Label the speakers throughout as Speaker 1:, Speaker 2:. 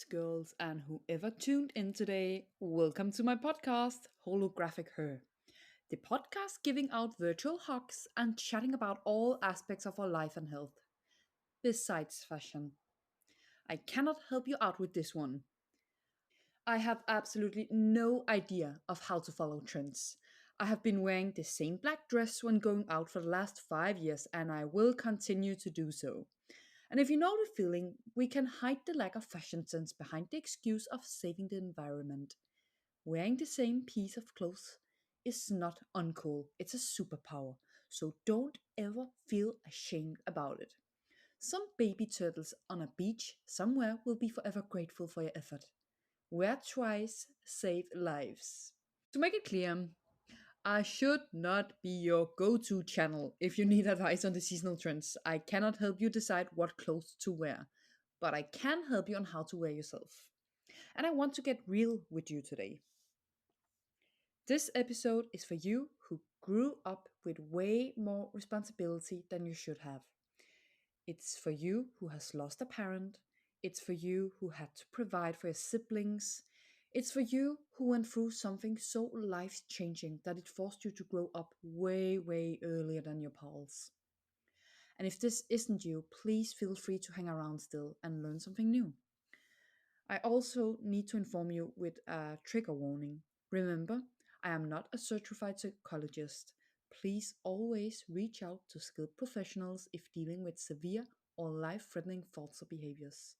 Speaker 1: girls, and whoever tuned in today. Welcome to my podcast, Holographic Her. The podcast giving out virtual hugs and chatting about all aspects of our life and health, besides fashion. I cannot help you out with this one. I have absolutely no idea of how to follow trends. I have been wearing the same black dress when going out for the last 5 years, and I will continue to do so. And if you know the feeling, we can hide the lack of fashion sense behind the excuse of saving the environment. Wearing the same piece of clothes is not uncool, it's a superpower. So don't ever feel ashamed about it. Some baby turtles on a beach somewhere will be forever grateful for your effort. Wear twice, save lives. To make it clear, I should not be your go to channel if you need advice on the seasonal trends. I cannot help you decide what clothes to wear, but I can help you on how to wear yourself. And I want to get real with you today. This episode is for you who grew up with way more responsibility than you should have. It's for you who has lost a parent. It's for you who had to provide for your siblings. It's for you who went through something so life changing that it forced you to grow up way, way earlier than your pals. And if this isn't you, please feel free to hang around still and learn something new. I also need to inform you with a trigger warning. Remember, I am not a certified psychologist. Please always reach out to skilled professionals if dealing with severe or life threatening thoughts or behaviors.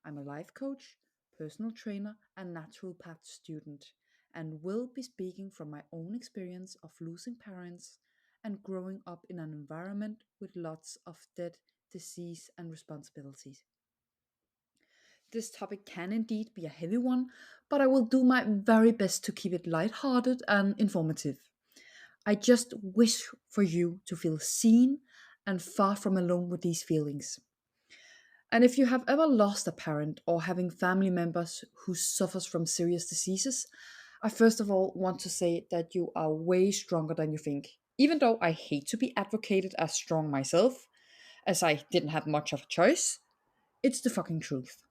Speaker 1: I'm a life coach, personal trainer, and natural path student, and will be speaking from my own experience of losing parents and growing up in an environment with lots of death, disease, and responsibilities. This topic can indeed be a heavy one, but I will do my very best to keep it lighthearted and informative. I just wish for you to feel seen and far from alone with these feelings. And if you have ever lost a parent or having family members who suffers from serious diseases, I first of all want to say that you are way stronger than you think. Even though I hate to be advocated as strong myself, as I didn't have much of a choice, it's the fucking truth.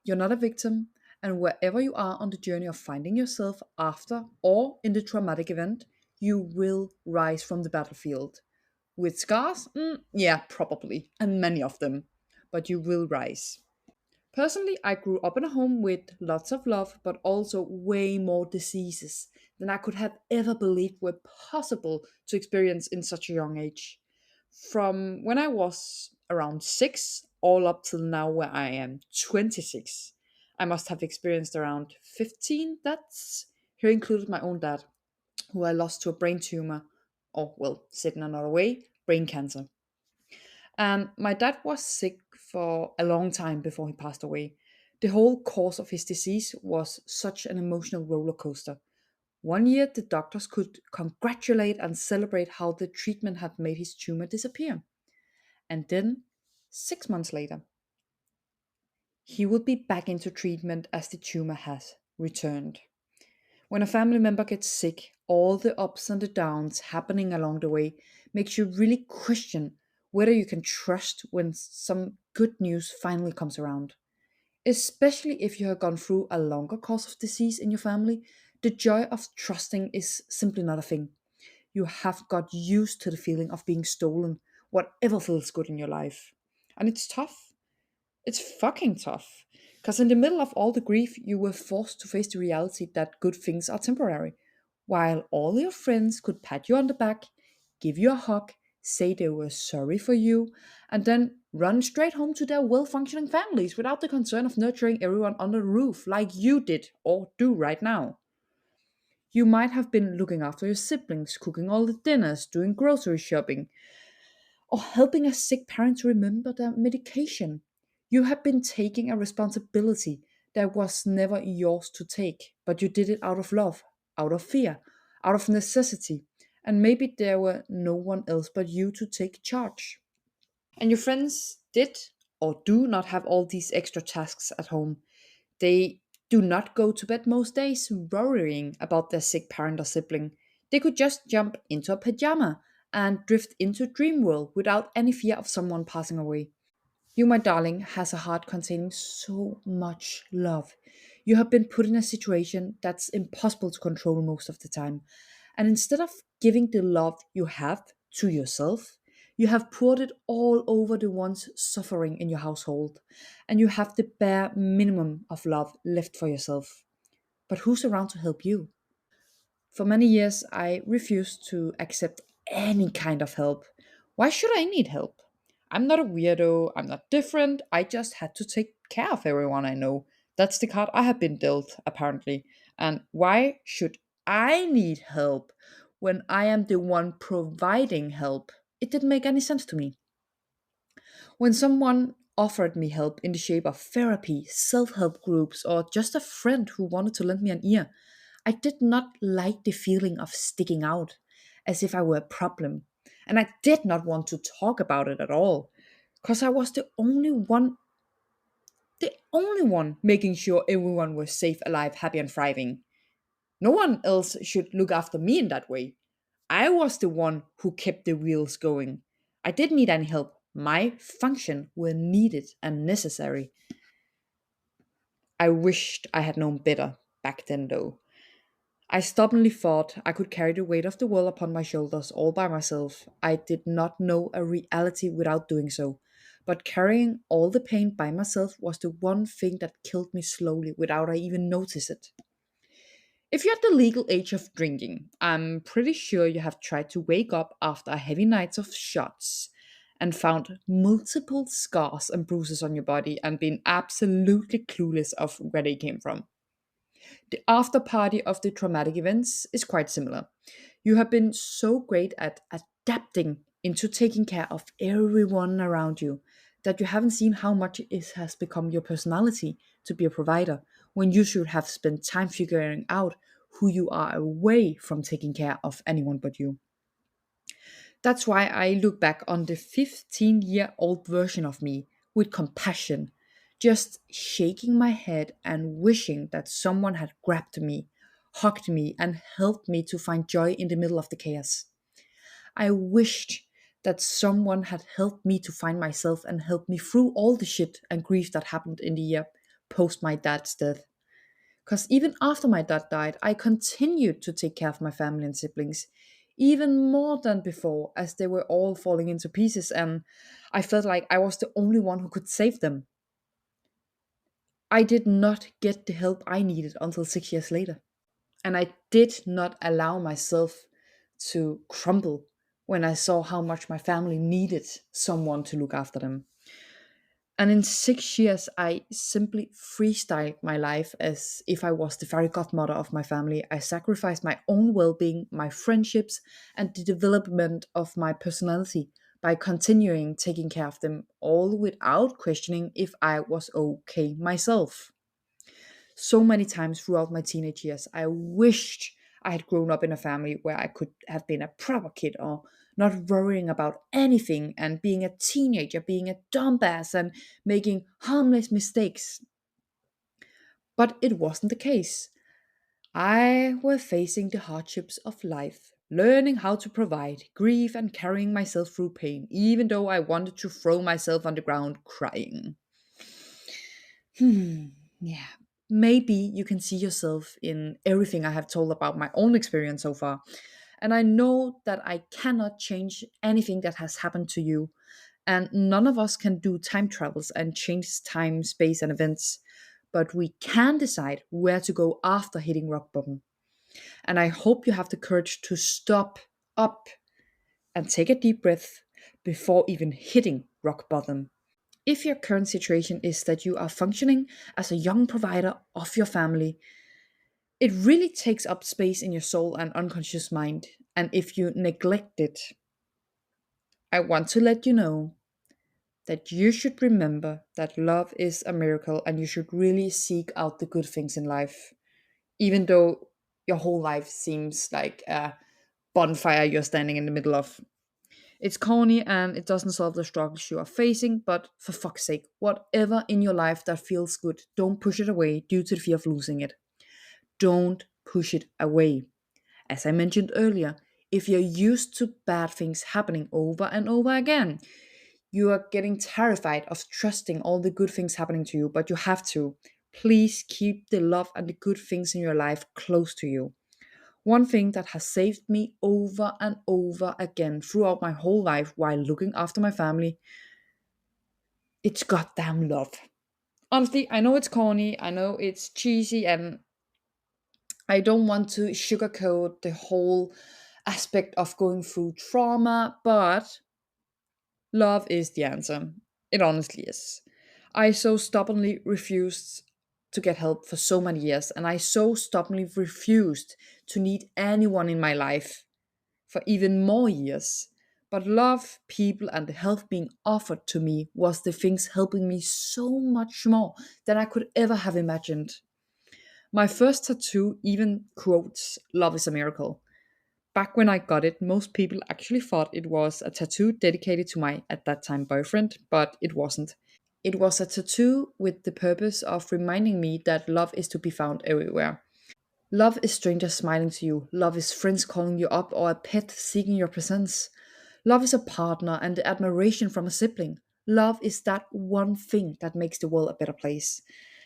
Speaker 1: You're not a victim, and wherever you are on the journey of finding yourself after or in the traumatic event, you will rise from the battlefield. With scars? Yeah, probably, and many of them. But you will rise. Personally, I grew up in a home with lots of love, but also way more diseases than I could have ever believed were possible to experience in such a young age. From when I was around 6, all up till now, where I am 26, I must have experienced around 15 deaths. Here included my own dad, who I lost to a brain tumor, or, well, said in another way, brain cancer. My dad was sick for a long time before he passed away. The whole course of his disease was such an emotional roller coaster. One year, the doctors could congratulate and celebrate how the treatment had made his tumor disappear. And then, 6 months later, he would be back into treatment as the tumor has returned. When a family member gets sick, all the ups and the downs happening along the way makes you really question whether you can trust when some good news finally comes around. Especially if you have gone through a longer course of disease in your family, the joy of trusting is simply not a thing. You have got used to the feeling of being stolen, whatever feels good in your life. And it's tough. It's fucking tough. Because in the middle of all the grief, you were forced to face the reality that good things are temporary. While all your friends could pat you on the back, give you a hug, say they were sorry for you, and then run straight home to their well functioning families without the concern of nurturing everyone under the roof like you did or do right now. You might have been looking after your siblings, cooking all the dinners, doing grocery shopping, or helping a sick parent to remember their medication. You have been taking a responsibility that was never yours to take, but you did it out of love, out of fear, out of necessity, and maybe there were no one else but you to take charge. And your friends did or do not have all these extra tasks at home. They do not go to bed most days worrying about their sick parent or sibling. They could just jump into a pajama and drift into dream world without any fear of someone passing away. You, my darling, has a heart containing so much love. You have been put in a situation that's impossible to control most of the time. And instead of giving the love you have to yourself, you have poured it all over the ones suffering in your household. And you have the bare minimum of love left for yourself. But who's around to help you? For many years, I refused to accept any kind of help. Why should I need help? I'm not a weirdo, I'm not different, I just had to take care of everyone I know. That's the card I have been dealt, apparently. And why should I need help when I am the one providing help? It didn't make any sense to me. When someone offered me help in the shape of therapy, self help groups, or just a friend who wanted to lend me an ear, I did not like the feeling of sticking out as if I were a problem. And I did not want to talk about it at all because I was the only one making sure everyone was safe, alive, happy, and thriving. No one else should look after me in that way. I was the one who kept the wheels going. I didn't need any help. My function were needed and necessary. I wished I had known better back then, though. I stubbornly thought I could carry the weight of the world upon my shoulders all by myself. I did not know a reality without doing so. But carrying all the pain by myself was the one thing that killed me slowly without I even notice it. If you're at the legal age of drinking, I'm pretty sure you have tried to wake up after a heavy night of shots and found multiple scars and bruises on your body and been absolutely clueless of where they came from. The after party of the traumatic events is quite similar. You have been so great at adapting into taking care of everyone around you that you haven't seen how much it has become your personality to be a provider when you should have spent time figuring out who you are away from taking care of anyone but you. That's why I look back on the 15-year-old version of me with compassion, just shaking my head and wishing that someone had grabbed me, hugged me, and helped me to find joy in the middle of the chaos. I wished that someone had helped me to find myself and helped me through all the shit and grief that happened in the year post my dad's death. Because even after my dad died, I continued to take care of my family and siblings, even more than before, as they were all falling into pieces, and I felt like I was the only one who could save them. I did not get the help I needed until 6 years later. And I did not allow myself to crumble when I saw how much my family needed someone to look after them. And in 6 years, I simply freestyled my life as if I was the fairy godmother of my family. I sacrificed my own well being, my friendships, and the development of my personality by continuing taking care of them, all without questioning if I was okay myself. So many times throughout my teenage years, I wished I had grown up in a family where I could have been a proper kid or not worrying about anything and being a teenager, being a dumbass and making harmless mistakes. But it wasn't the case. I was facing the hardships of life, learning how to provide, grieve, and carrying myself through pain, even though I wanted to throw myself on the ground crying. Yeah. Maybe you can see yourself in everything I have told about my own experience so far. And I know that I cannot change anything that has happened to you. And none of us can do time travels and change time, space, and events. But we can decide where to go after hitting rock bottom. And I hope you have the courage to stop up and take a deep breath before even hitting rock bottom. If your current situation is that you are functioning as a young provider of your family, it really takes up space in your soul and unconscious mind. And if you neglect it, I want to let you know that you should remember that love is a miracle and you should really seek out the good things in life, even though your whole life seems like a bonfire you're standing in the middle of. It's corny and it doesn't solve the struggles you are facing, but for fuck's sake, whatever in your life that feels good, don't push it away due to the fear of losing it. Don't push it away. As I mentioned earlier, if you're used to bad things happening over and over again, You are getting terrified of trusting all the good things happening to you, but you have to. Please keep the love and the good things in your life close to you. One thing that has saved me over and over again throughout my whole life while looking after my family, it's goddamn love. Honestly, I know it's corny, I know it's cheesy, and I don't want to sugarcoat the whole aspect of going through trauma, but love is the answer. It honestly is. I so stubbornly refused to get help for so many years, and I so stubbornly refused to need anyone in my life for even more years. But love, people, and the help being offered to me was the things helping me so much more than I could ever have imagined. My first tattoo even quotes "Love is a miracle." Back when I got it, most people actually thought it was a tattoo dedicated to my, at that time, boyfriend, but it wasn't. It was a tattoo with the purpose of reminding me that love is to be found everywhere. Love is strangers smiling to you. Love is friends calling you up or a pet seeking your presence. Love is a partner and the admiration from a sibling. Love is that one thing that makes the world a better place.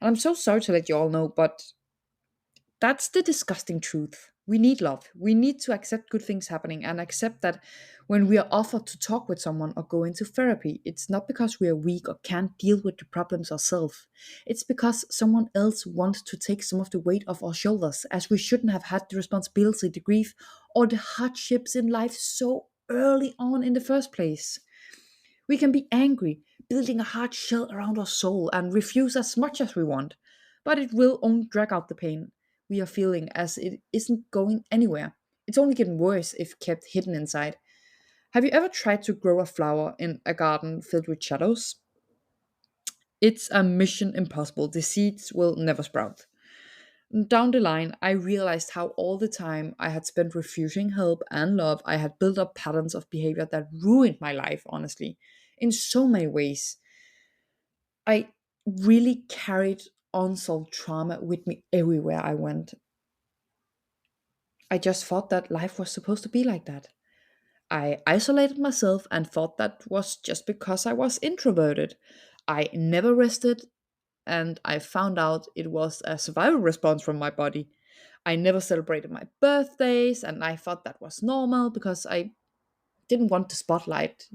Speaker 1: And I'm so sorry to let you all know, but that's the disgusting truth. We need love. We need to accept good things happening and accept that when we are offered to talk with someone or go into therapy, it's not because we are weak or can't deal with the problems ourselves. It's because someone else wants to take some of the weight off our shoulders, as we shouldn't have had the responsibility, the grief, or the hardships in life so early on in the first place. We can be angry, building a hard shell around our soul and refuse as much as we want, but it will only drag out the pain we are feeling as it isn't going anywhere. It's only getting worse if kept hidden inside. Have you ever tried to grow a flower in a garden filled with shadows? It's a mission impossible. The seeds will never sprout. Down the line, I realized how all the time I had spent refusing help and love, I had built up patterns of behavior that ruined my life, honestly, in so many ways. I really carried unsolved trauma with me everywhere I went. I just thought that life was supposed to be like that. I isolated myself and thought that was just because I was introverted. I never rested, and I found out it was a survival response from my body. I never celebrated my birthdays, and I thought that was normal because I didn't want the spotlight.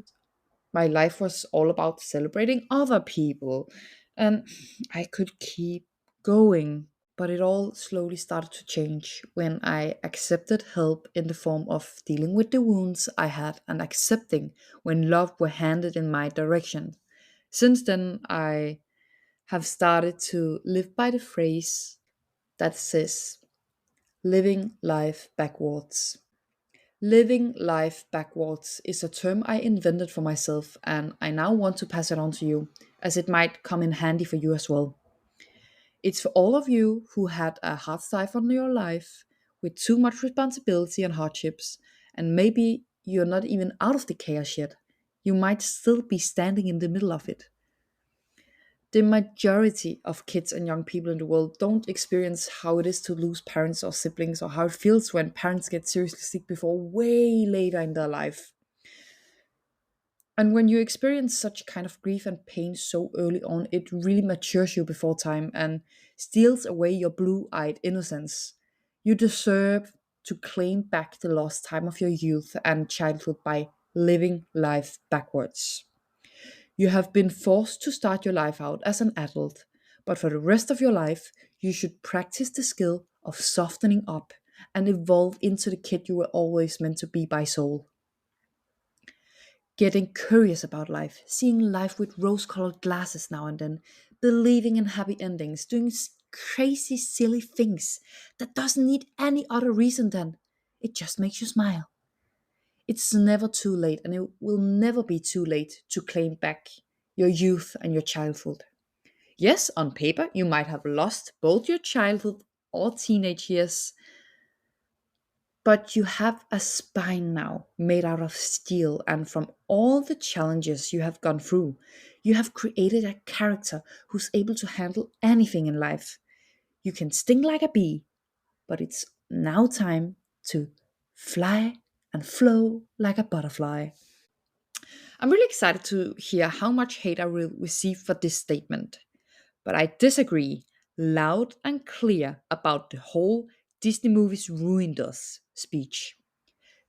Speaker 1: My life was all about celebrating other people, and I could keep going. But it all slowly started to change when I accepted help in the form of dealing with the wounds I had and accepting when love were handed in my direction. Since then, I have started to live by the phrase that says, living life backwards. Living life backwards is a term I invented for myself, and I now want to pass it on to you, as it might come in handy for you as well. It's for all of you who had a hard life on your life with too much responsibility and hardships, and maybe you're not even out of the chaos yet. You might still be standing in the middle of it. The majority of kids and young people in the world don't experience how it is to lose parents or siblings, or how it feels when parents get seriously sick before way later in their life. And when you experience such kind of grief and pain so early on, it really matures you before time and steals away your blue eyed innocence. You deserve to claim back the lost time of your youth and childhood by living life backwards. You have been forced to start your life out as an adult, but for the rest of your life, you should practice the skill of softening up and evolve into the kid you were always meant to be by soul. Getting curious about life, seeing life with rose colored glasses now and then, believing in happy endings, doing crazy, silly things that doesn't need any other reason than it just makes you smile. It's never too late, and it will never be too late to claim back your youth and your childhood. Yes, on paper, you might have lost both your childhood or teenage years, but you have a spine now made out of steel, and from all the challenges you have gone through, you have created a character who's able to handle anything in life. You can sting like a bee, but it's now time to fly and flow like a butterfly. I'm really excited to hear how much hate I will receive for this statement, but I disagree loud and clear about the whole Disney movies ruined us speech.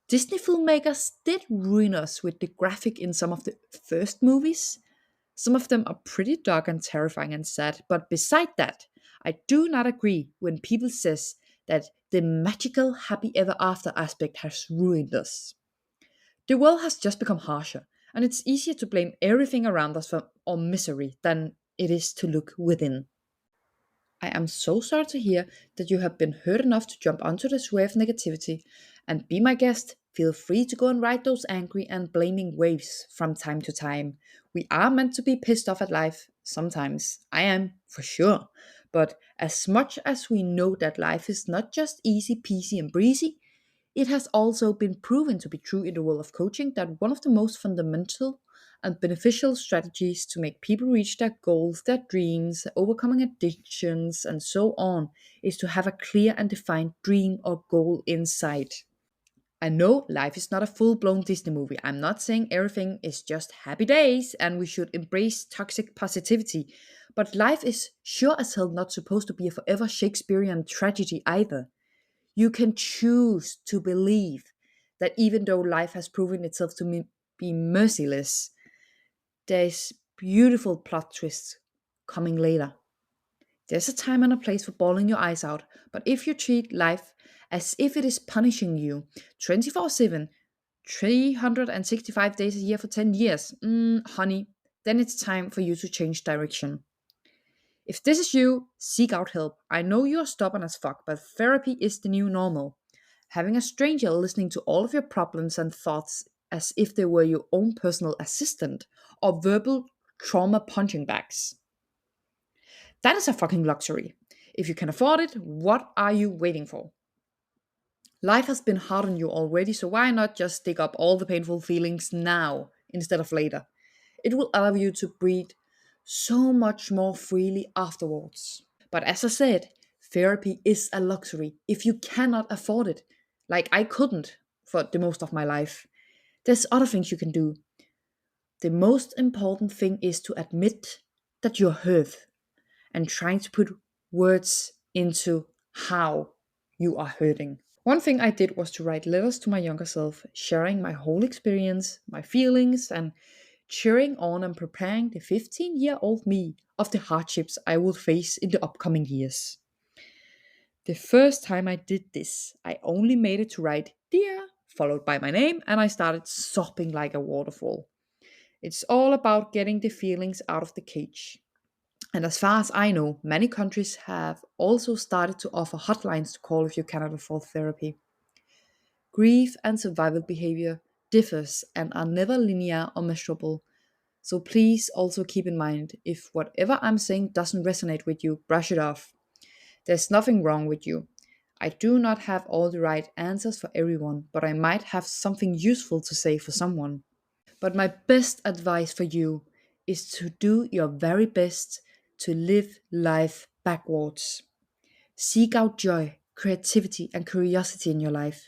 Speaker 1: Disney filmmakers did ruin us with the graphic in some of the first movies. Some of them are pretty dark and terrifying and sad, but beside that, I do not agree when people says that the magical happy ever after aspect has ruined us. The world has just become harsher, and it's easier to blame everything around us for our misery than it is to look within. I am so sorry to hear that you have been hurt enough to jump onto this wave of negativity, and be my guest. Feel free to go and ride those angry and blaming waves from time to time. We are meant to be pissed off at life sometimes. I am, for sure. But as much as we know that life is not just easy peasy and breezy, it has also been proven to be true in the world of coaching that one of the most fundamental and beneficial strategies to make people reach their goals, their dreams, overcoming addictions, and so on is to have a clear and defined dream or goal in sight. I know life is not a full blown Disney movie. I'm not saying everything is just happy days and we should embrace toxic positivity. But life is sure as hell not supposed to be a forever Shakespearean tragedy either. You can choose to believe that even though life has proven itself to be merciless, there's beautiful plot twists coming later. There's a time and a place for bawling your eyes out, but if you treat life as if it is punishing you 24/7, 365 days a year for 10 years, honey, then it's time for you to change direction. If this is you, seek out help. I know you're stubborn as fuck, but therapy is the new normal. Having a stranger listening to all of your problems and thoughts as if they were your own personal assistant or verbal trauma punching bags. That is a fucking luxury. If you can afford it, what are you waiting for? Life has been hard on you already, so why not just dig up all the painful feelings now instead of later? It will allow you to breathe so much more freely afterwards. But as I said, therapy is a luxury if you cannot afford it. Like I couldn't for the most of my life. There's other things you can do. The most important thing is to admit that you're hurt and trying to put words into how you are hurting. One thing I did was to write letters to my younger self, sharing my whole experience, my feelings, and cheering on and preparing the 15-year-old me of the hardships I would face in the upcoming years. The first time I did this, I only made it to write Dear, followed by my name, and I started sobbing like a waterfall. It's all about getting the feelings out of the cage. And as far as I know, many countries have also started to offer hotlines to call if you cannot afford therapy. Grief and survival behavior differs and are never linear or measurable. So please also keep in mind if whatever I'm saying doesn't resonate with you, brush it off. There's nothing wrong with you. I do not have all the right answers for everyone, but I might have something useful to say for someone. But my best advice for you is to do your very best to live life backwards. Seek out joy, creativity, and curiosity in your life.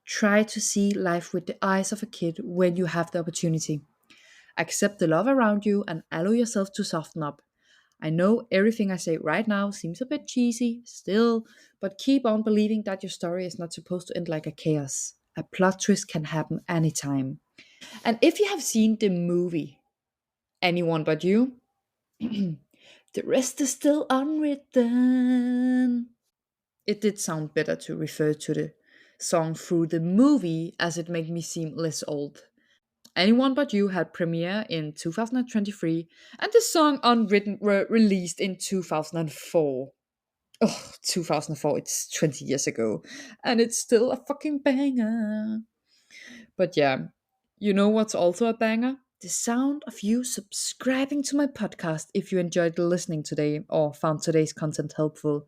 Speaker 1: Try to see life with the eyes of a kid when you have the opportunity. Accept the love around you and allow yourself to soften up. I know everything I say right now seems a bit cheesy still, but keep on believing that your story is not supposed to end like a chaos. A plot twist can happen anytime. And if you have seen the movie Anyone But You, the rest is still unwritten. It did sound better to refer to the song through the movie as it made me seem less old. Anyone But You had premiere in 2023 and the song Unwritten were released in 2004. Oh, 2004, it's 20 years ago. And it's still a fucking banger. But yeah, you know what's also a banger? The sound of you subscribing to my podcast if you enjoyed listening today or found today's content helpful.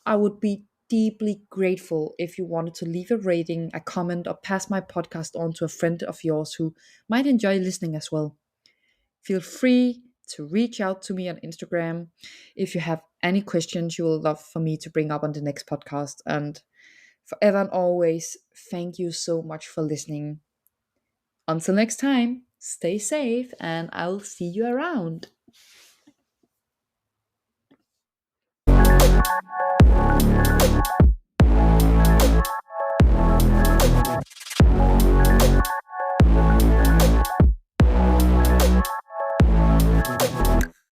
Speaker 1: I would be deeply grateful if you wanted to leave a rating, a comment, or pass my podcast on to a friend of yours who might enjoy listening as well. Feel free to reach out to me on Instagram if you have any questions you will love for me to bring up on the next podcast. And forever and always, thank you so much for listening. Until next time, Stay safe, and I'll see you around.